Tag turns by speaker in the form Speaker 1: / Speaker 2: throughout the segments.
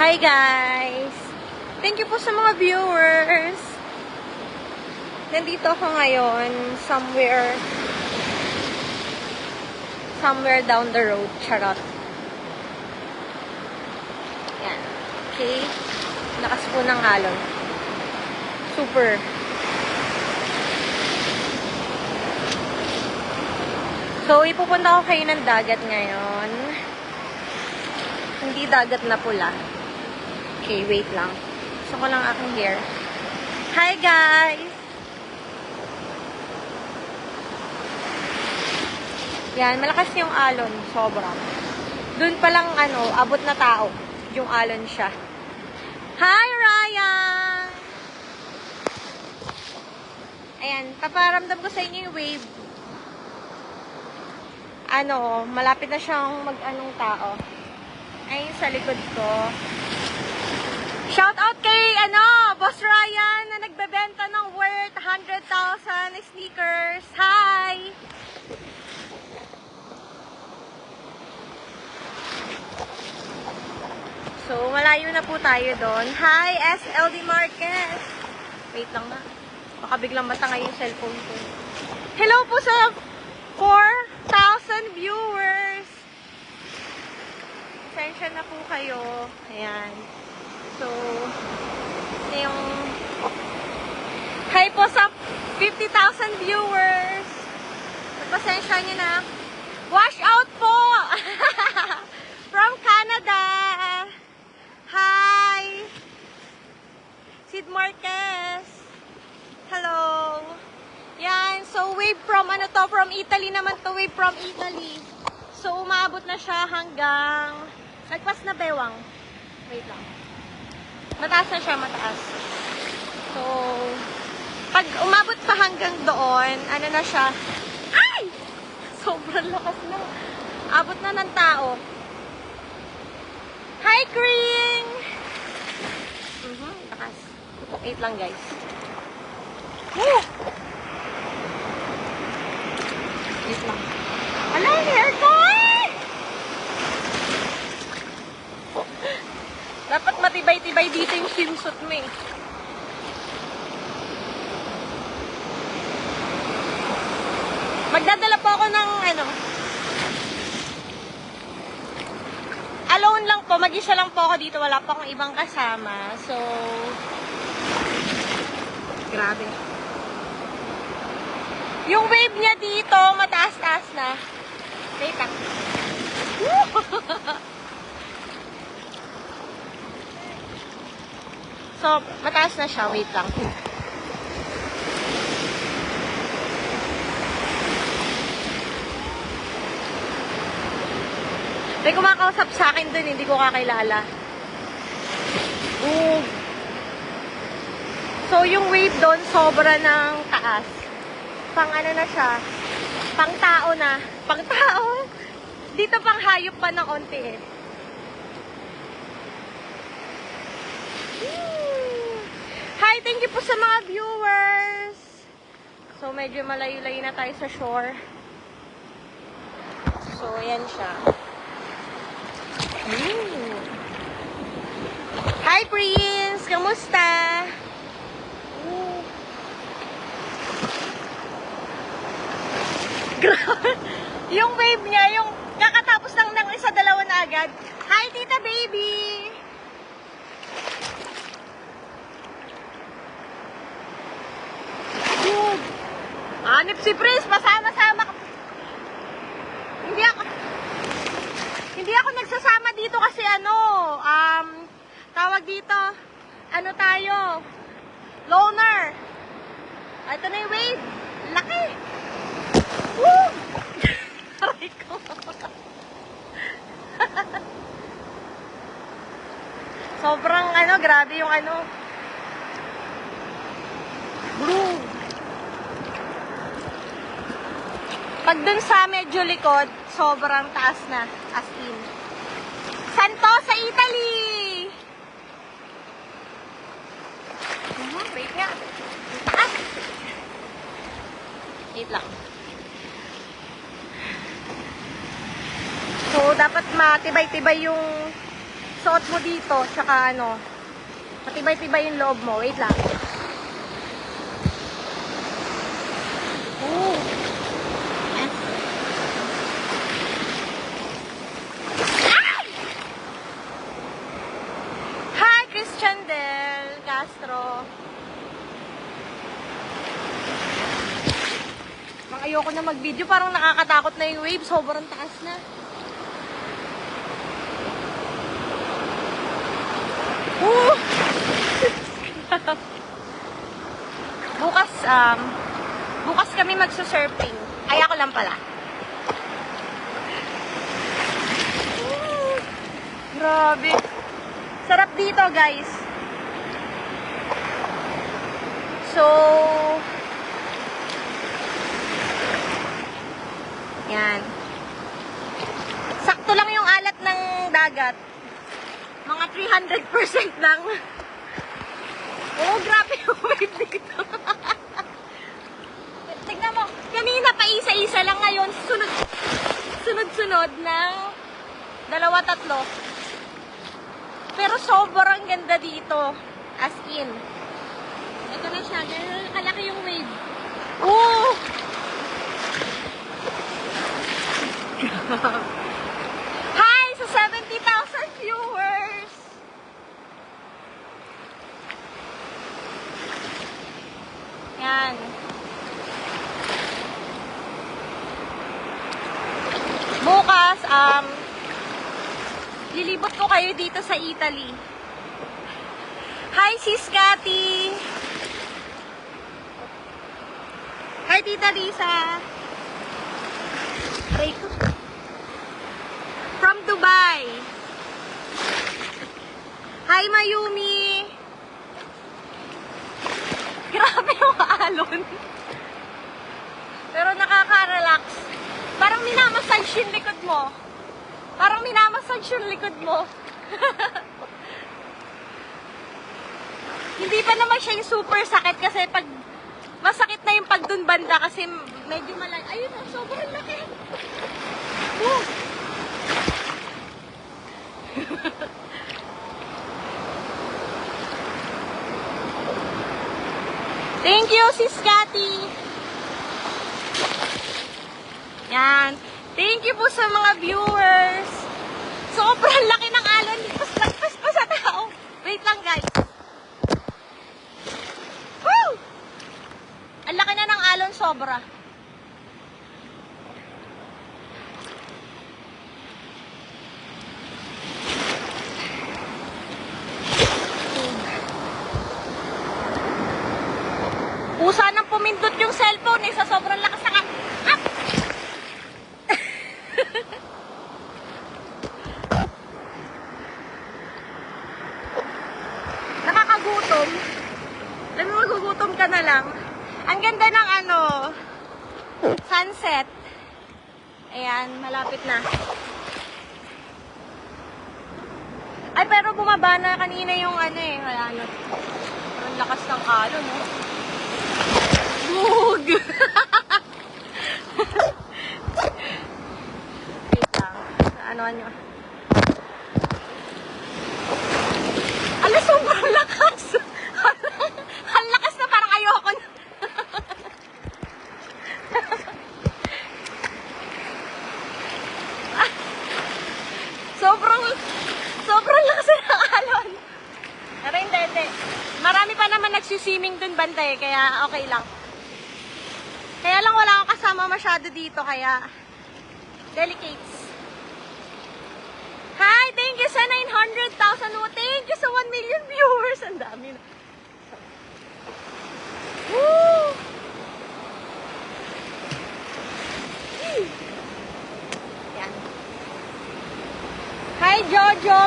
Speaker 1: Hi guys! Thank you po sa mga viewers. Nandito ako ngayon somewhere down the road. Charot. Yan. Okay. Lakas po ng alon. Super. So, ipupunta ko kayo ng dagat ngayon. Hindi dagat na pula. Okay, wait lang. Gusto ko lang aking hair. Hi, guys! Yan, malakas yung alon. Sobra. Doon pa lang, abot na tao. Yung alon siya. Hi, Ryan! Ayan, paparamdam ko sa inyo yung wave. Malapit na siyang mag-anong tao. Ayun sa likod ko. Shout out kay, Boss Ryan na nagbebenta ng worth 100,000 sneakers. Hi! So, malayo na po tayo doon. Hi, SLD Marquez. Wait lang na. Baka biglang matangay yung cellphone ko. Hello po sa 4,000 viewers. Pasensya na po kayo. Ayan. So, yung hi po sa 50,000 viewers. Pasensya nyo na. Wash out po! From Canada. Hi! Sid Marquez. Hello. Yan. So, wave from, from Italy naman to. Wave from Italy. So, umabot na siya hanggang, nagpas na bewang. Wait lang. Mataas na siya, mataas. So, pag umabot pa hanggang doon, na siya, ay! Sobrang lakas na. Abot na ng tao. Hi, Kring! Lakas. Wait lang, guys. Woo! Wait lang. Ala, hair ko! Dapat matibay-tibay dito yung swimsuit mo eh. Magdadala po ako ng alone lang po. Mag-isa lang po ako dito. Wala pa akong ibang kasama. So, grabe. Yung wave niya dito, mataas-taas na. Wait lang. So, mataas na siya. Wait lang. May kumakausap sa akin dun, hindi ko kakilala. So, yung wave doon, sobra ng taas. Pang na siya. Pang tao na. Pang tao. Dito pang hayop pa ng onti eh. Hi, thank you po sa mga viewers. So, medyo malayo-layo na tayo sa shore. So, ayan siya. Hi, Prince! Kamusta? Grabe. Yung wave niya, yung kakatapos lang ng isa, dalawa na agad. Hi, Tita Baby! Hanip si Prince, pasama-sama. Hindi ako nagsasama dito kasi tawag dito, tayo, loner. Ito na yung wave. Laki. Woo! Aray ko. Sobrang grabe yung blue. Pag dun sa medyo likod, sobrang taas na, as in. Santo sa Italy! Wait nga. Wait lang. So, dapat matibay-tibay yung pagsuot mo dito, tsaka ano, matibay-tibay yung loob mo. Wait lang. Ooh. Yes. Ay! Hi, Christian Del Castro. Ayoko na mag-video, parang nakakatakot na yung wave, sobrang taas na. Bukas kami magsusurfing. Ay, ako lang pala. Grabe. Sarap dito, guys. So, yan. Sakto lang yung alat ng dagat. Mga 300% lang. Oh, grabe yung wave dito. Tignan mo, kanina pa isa-isa lang, ngayon sunod-sunod ng 2-3. Pero sobrang ganda dito. As in. Ito na siya, ganyan kalaki yung wave. Oh! Hi sa 70,000 viewers! Yan. Bukas, lilibot ko kayo dito sa Italy. Hi, Sis Cathy! Hi, Tita Lisa! From Dubai. Hi, Mayumi! Grabe yung alon. Pero nakaka-relax. Parang minamassage yung likod mo. Parang minamassage yung likod mo. Hindi pa naman siya yung super sakit kasi pag masakit na yung pag dun banda kasi medyo malay. Ayun na, sobrang laki. Woo! Thank you, Sis Cathy. Yan. Thank you po sa mga viewers. Sobrang laki ng alon. Lagpas pa sa tao. Wait lang, guys. Woo! Ang laki na ng alon, sobra. Pusa nang pumindot yung cellphone sa sobrang lakas ng up! Nakakagutom. Alam mo, magugutom ka na lang. Ang ganda ng sunset. Ayan, malapit na. Ay, pero bumaba na kanina yung kaya ang lakas ng alon, no? Bug! Wait lang. Nyo. Ala, sobrang lakas! Ang lakas na parang ayoko na. Sobrang lakas ng alon. Pero hindi. Marami pa naman nagsiswimming dun bantay, kaya okay lang. Kaya lang wala akong kasama masyado dito, kaya delicates. Hi! Thank you sa 900,000. Thank you sa 1 million viewers. Ang dami na. Woo! Yan. Hi, Jojo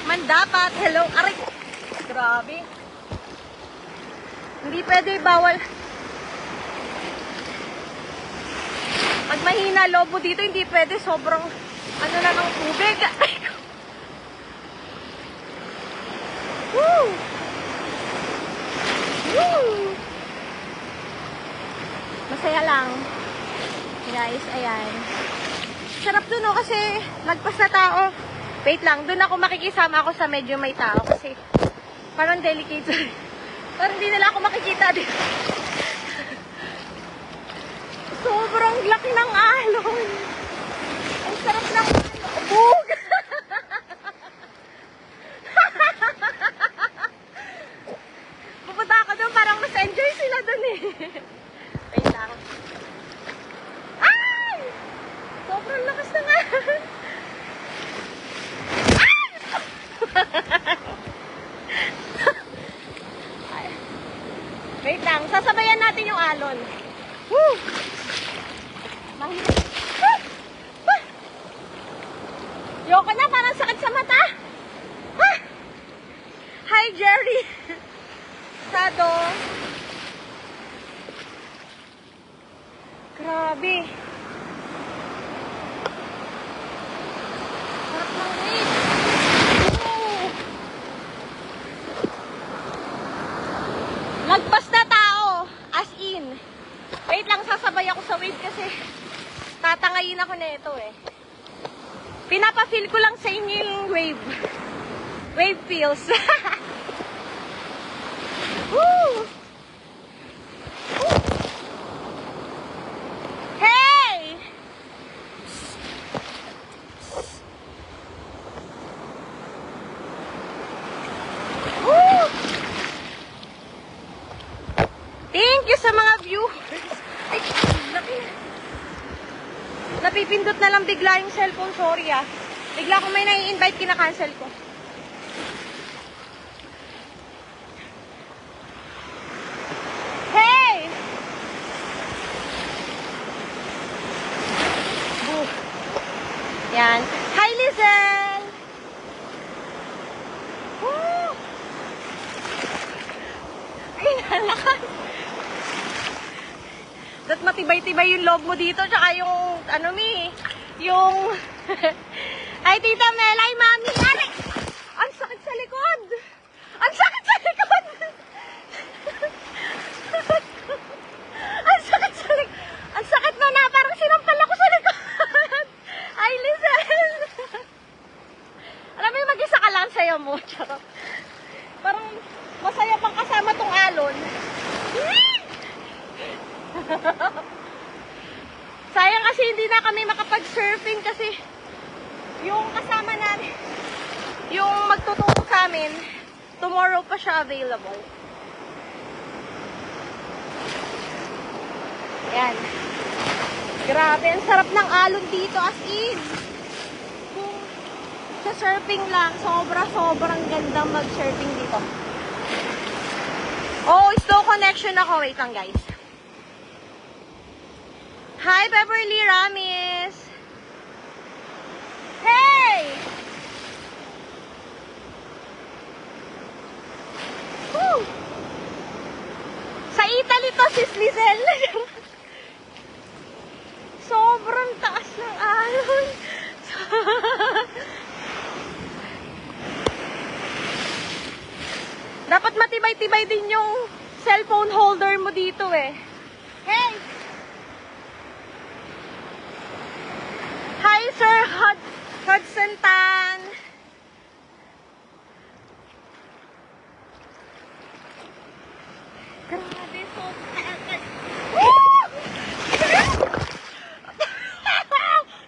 Speaker 1: Mandapat. Hello. Aray. Grabe. Hindi pwede, bawal. Pag mahina lobo dito, hindi pwede. Sobrang na ng tubig. Woo! Woo! Masaya lang. Guys, ayan. Sarap dun, no? Kasi lagpas na tao. Wait lang, doon ako makikisama ako sa medyo may tao kasi parang delicate. Parang hindi nila ako makikita dito. Sobrang laki ng alon. Ang sarap ng bug. Pupunta ako doon, parang mas enjoy sila doon eh. Wait lang. Ay! Sobrang lakas ng alon. Wait lang, sasabayan natin yung alon. Woo! Mahirap. Yoko na, parang sakit sa mata. Hi, Jerry. Sado. Grabe. Sarap ng wave. Lagpas na tao. As in. Wait lang, sasabay ako sa wave kasi tatangayin ako na ito eh. Pinapa-feel ko lang sa inyo yung wave. Wave feels. Woo! Woo! Hey! Woo! Thank you sa mga viewers. Ay, laki. Napipindot na lang bigla yung cellphone. Sorry ah. Bigla kung may nai-invite, kinakancel ko. Hey! Boo. Yan. Hi, Lizel! Woo! Ay, nalakas. Dapat matibay-tibay yung loob mo dito, tsaka yung, ano yung, ay, Tita Mel, ay, Mami, ari! Ang sakit sa likod! Ang sakit sa likod! Ang sakit sa likod! Ang sakit na, parang sinampal ako sa likod! Ay, Lizel! Alam mo yung mag-isa ka lang sayo mo, charot. Parang masaya pang kasama tong alon. Sayang kasi hindi na kami makapag-surfing kasi yung kasama namin, yung magtuturo sa amin, tomorrow pa siya available. Ayan. Grabe, ang sarap ng alon dito as in. Kung sa surfing lang, sobrang gandang mag-surfing dito. Oh, slow connection ako. Wait lang, guys. Hi, Beverly Ramis. Hey! Woo! Sa Italy to, sis Lizel. Sobrang taas ng alon. Dapat matibay-tibay din yung cellphone holder mo dito eh. Hey! Hi, Sir Hudson Tan. Grabe, so taas.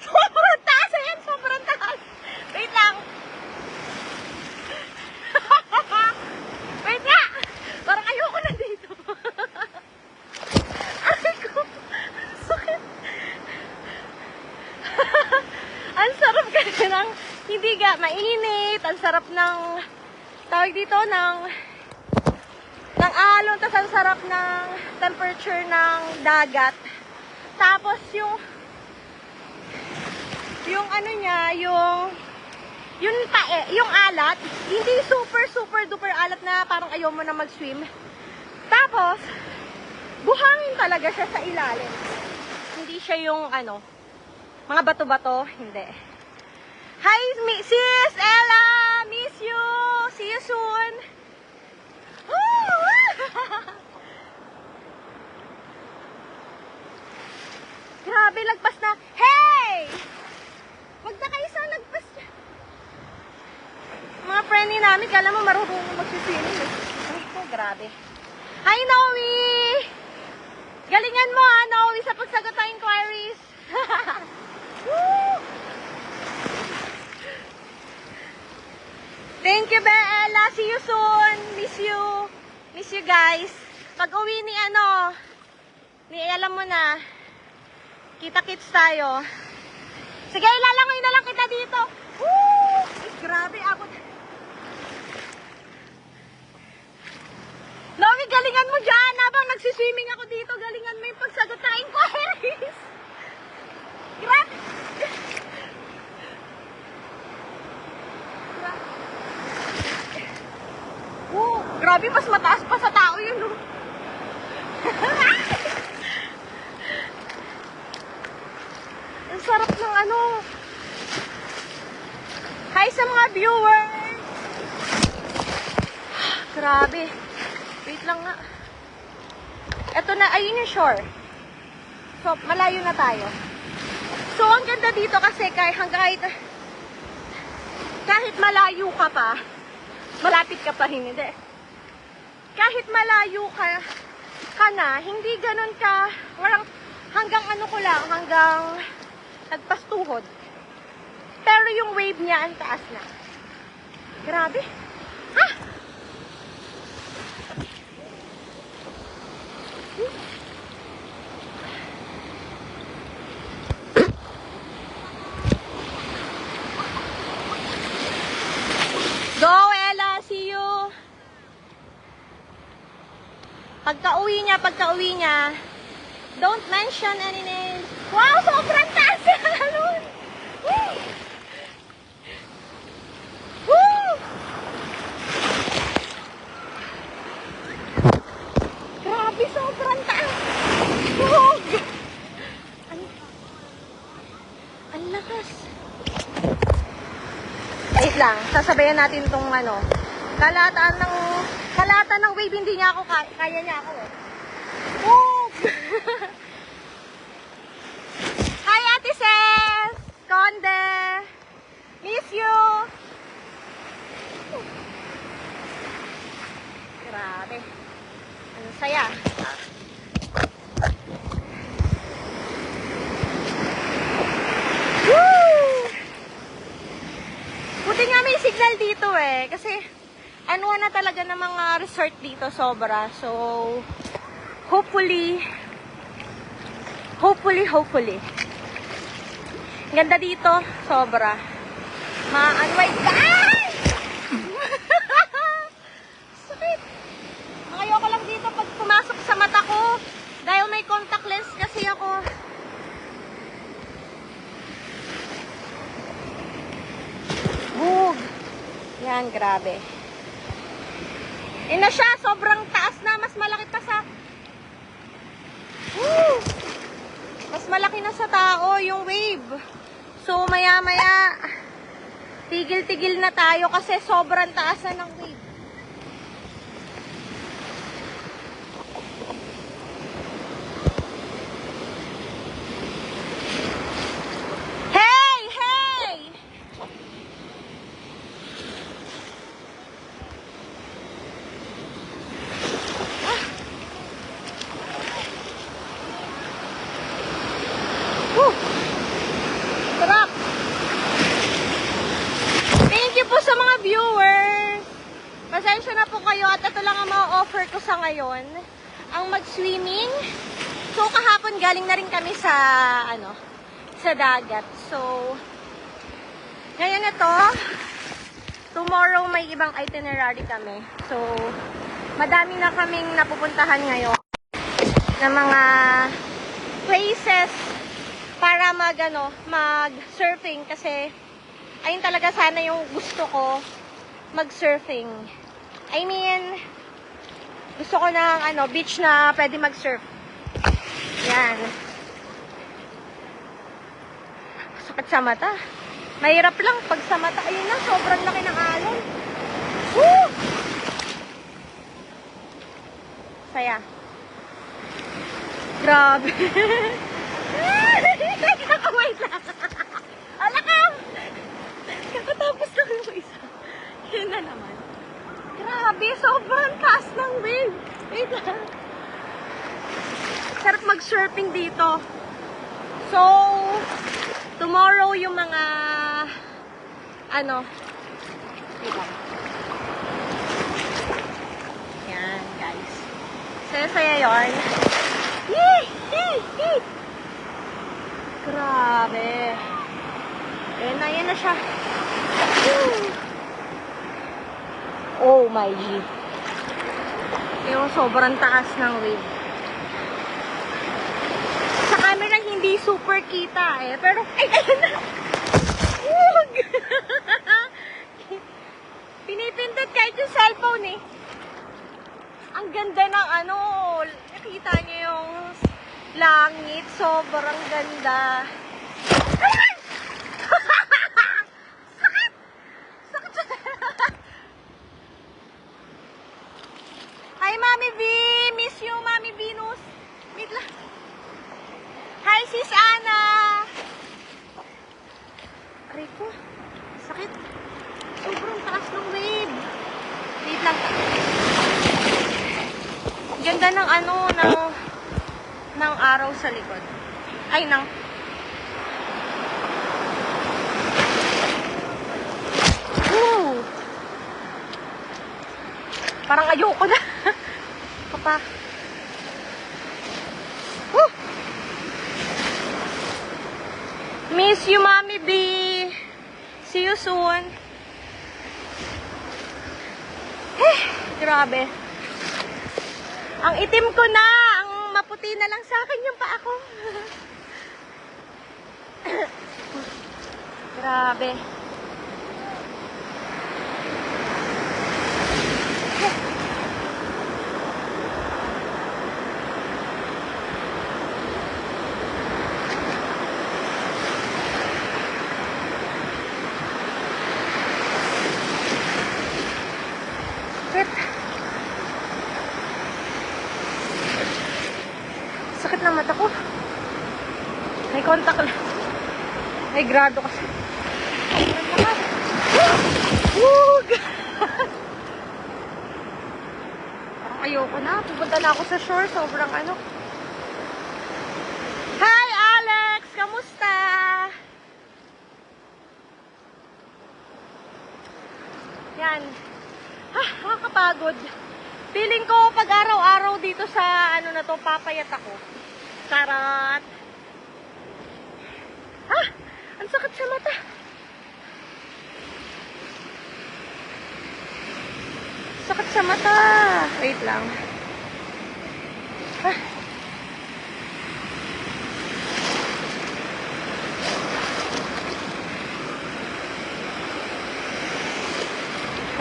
Speaker 1: Sobrang taas, ayan, sobrang taas. Wait lang. Wait nga. Parang ayoko na dito. Ay ko. Sakit. Ang sarap kasi ng hindi mainit. Ang sarap ng tawag dito ng alon. Tapos ang sarap ng temperature ng dagat. Tapos yung ano niya, yung alat, hindi super duper alat na parang ayaw mo na mag-swim. Tapos buhangin talaga siya sa ilalim. Hindi siya yung mga bato-bato, hindi. Hi, sis Ella! Miss you! See you soon! Grabe, lagpas na. Hey! Wag na kayo sa lagpas. marunong magsiswimming eh. Ay ko, grabe. Hi, Noe! Galingan mo ha, Noe, sa pagsagot ng inquiries. Woo! Thank you, Bella. See you soon. Miss you. Miss you guys. Pag uwi ni alam mo na, kita-kits tayo. Sige, ilalangoy na lang kita dito. Woo! Grabe, abot. Noe, galingan mo dyan. Habang nagsiswimming ako dito, galingan mo yung pagsagot ng inquiries. Grabe. Grabe, mas mataas pa sa tao yun. No? Ang sarap ng ano. Hi sa mga viewers. Grabe. Wait lang nga. Eto na, ayun yung shore. So, malayo na tayo. So, ang ganda dito kasi kahit malayo ka pa, malapit ka pa rin, hindi. Kahit malayo ka na, hindi ganun ka, hanggang ano ko lang, hanggang nagpastuhod. Pero yung wave niya, ang taas na. Grabe. Ha? Go, Ella! See you! Pagka-uwi niya, don't mention any names. Wow, sobrang taas na nun! Woo! Woo! Grabe, sobrang taas! Hug! Ang lakas! Wait lang, sasabayan natin tong kalatan ng wave, hindi niya ako kaya niya ako eh. Woo! Hi, Ate Ses! Conde! Miss you! Grabe. Ang saya. Buti nga may signal dito eh. Kasi, ano na talaga ng mga resort dito, sobra. So, hopefully. Ganda dito, sobra. Ma-unwind ka. Ay! Sakit. Ayoko lang dito pag pumasok sa mata ko. Dahil may contact lens kasi ako. Bug. Yan, grabe. Na siya, sobrang taas na. Mas malaki pa sa... Woo! Mas malaki na sa tao yung wave. So, maya-maya, tigil-tigil na tayo kasi sobrang taas na ng wave. Sa mga viewers, pasensya na po kayo at ito lang ang ma-offer ko sa ngayon, ang mag-swimming. So kahapon galing na rin kami sa sa dagat. So ngayon ito, tomorrow may ibang itinerary kami. So madami na kaming napupuntahan ngayon na mga places para mag-surfing kasi ayun talaga sana yung gusto ko, mag-surfing. I mean, gusto ko ng beach na pwede mag-surf. Yan. Sakit sa mata. Mahirap lang pag sa mata. Ayun na, sobrang laki ng alon. Woo! Saya. Grabe. Wait lang. Ala ka! Kakatapos lang yung isa. Yun na naman. Grabe, sobrang taas ng wave. Wait lang. Sarap mag-surfing dito. So, tomorrow yung mga, wait lang. Yan, guys. Saya-saya yun. Yee! Yee! Yee! Grabe. Yan na siya. Woo! Oh my G. Yung sobrang taas ng wave. Sa camera hindi super kita eh. Pero, ay, ayun na. Wug! Pinipindot kahit yung cellphone eh. Ang ganda ng nakita niyo yung langit. Sobrang ganda. Hi, Mami V! Miss you, Mami Venus. Wait lang. Hi, Sis Ana! Aray ko. Sakit. Sobrang taas ng wave. Wait lang. Ganda ng ng araw sa likod. Ay, Woo! Parang ayoko na. Papa. Woo! Miss you, Mami B. See you soon. Grabe. Ang itim ko na. Ang maputi na lang sa akin yung paa ko. Grabe. Sakit na mata ko. May contact lang. May grado kasi. Wug! Parang ayoko na. Pupunta na ako sa shore. Sobrang Hi, Alex! Kamusta? Yan. Nakakapagod. Feeling ko pag araw-araw dito sa na to, papayat ako. Charot. Ang sakit sa mata. Sakit sa mata. Wait lang.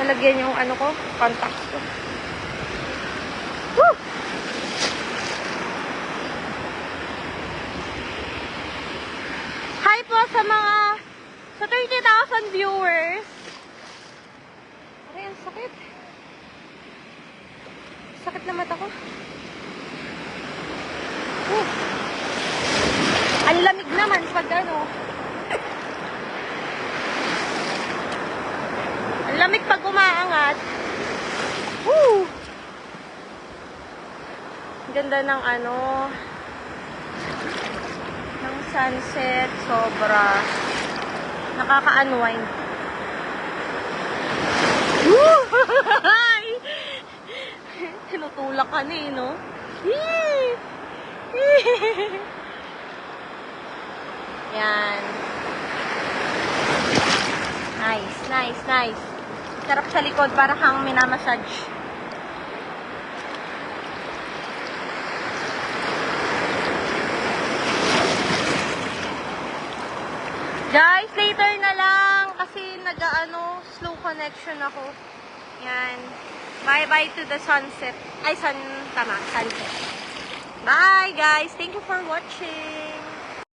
Speaker 1: Nalagyan yung contacts ko. Woo! Hi po sa 30,000 viewers. Aray, ang sakit. Sakit na mata ko. Woo! Ang lamig naman pag Ang lamig pag umaangat. Woo! Ganda ng ng sunset. Sobra. Nakaka-unwind. Woo! Tinutulak ka na no? Yan. Nice, nice, nice. Sarap sa likod para kang minamassage. Guys, later na lang kasi slow connection ako. Yan. Bye-bye to the sunset. Ay, sunset. Bye, guys. Thank you for watching.